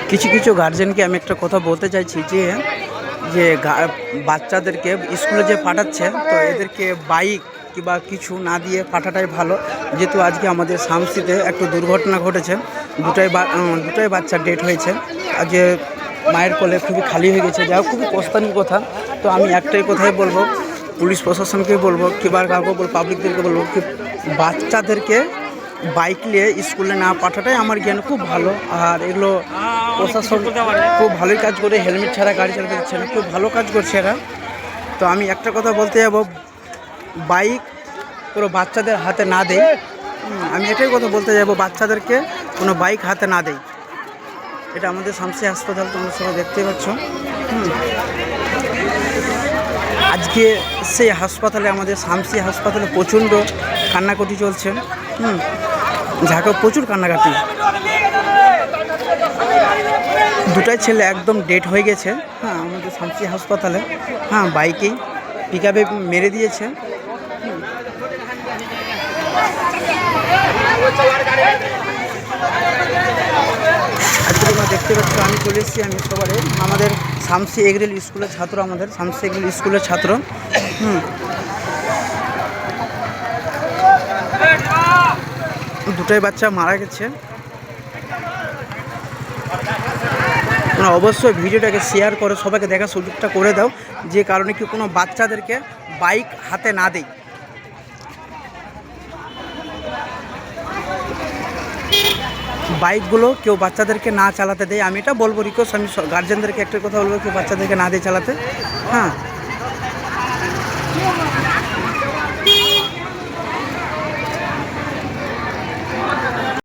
কিছু কিছু গার্জেনকে আমি একটা কথা বলতে চাইছি যে যে বাচ্চাদেরকে স্কুলে যে পাঠাচ্ছে তো এদেরকে বাইক কিংবা কিছু না দিয়ে পাঠাটাই ভালো। যেহেতু আজকে আমাদের শামসিতে একটু দুর্ঘটনা ঘটেছে, দুটোই বাচ্চা ডেথ হয়েছে। আর যে মায়ের কোলে খুবই খালি হয়ে গেছে, যা খুবই কষ্টানির কথা। তো আমি একটাই কথাই বলবো, পুলিশ প্রশাসনকে বলবো কিংবা কাউকে বলবো, পাবলিকদেরকে বলবো কি বাচ্চাদেরকে বাইক নিয়ে স্কুলে না পাঠাটাই আমার জ্ঞান খুব ভালো। আর এগুলো প্রশাসন খুব ভালোই কাজ করে, হেলমেট ছাড়া গাড়ি চালাতে দিচ্ছে না, খুব ভালো কাজ করছে এরা। তো আমি একটা কথা বলতে যাবো, বাইক কোনো বাচ্চাদের হাতে না দেয়। আমি এটাই কথা বলতে যাবো, বাচ্চাদেরকে কোনো বাইক হাতে না দেয়। এটা আমাদের শামসি হাসপাতাল, তোমরা সবাই দেখতে পাচ্ছ। আজকে সেই হাসপাতালে, আমাদের শামসি হাসপাতালে প্রচণ্ড কান্নাকাটি চলছে। যাকে প্রচুর কান্নাকাটি, দুটাই ছেলে একদম ডেড হয়ে গেছে। আমাদের শামসি হাসপাতালে বাইকেই পিকআপে মেরে দিয়েছে। আজকে তোমরা দেখতে পাচ্ছ আমি চলে এসেছি, আমি সবারে আমাদের শামসি এগ্রিল স্কুলের ছাত্র, আমাদের শামসি এগ্রিল স্কুলের ছাত্র। দুটাই বাচ্চা মারা গেছে। অবশ্যই ভিডিওটাকে শেয়ার করে সবাইকে দেখার সুযোগটা করে দাও, যে কারণে কি কোনো বাচ্চাদেরকে বাইক হাতে না দেয়। বাইকগুলো কেউ বাচ্চাদেরকে না চালাতে দেয়, আমি এটা বলবো রিকোয়েস্ট, আমি গার্জেনদেরকে একটা কথা বলবো, কেউ বাচ্চাদেরকে না দিয়ে চালাতে।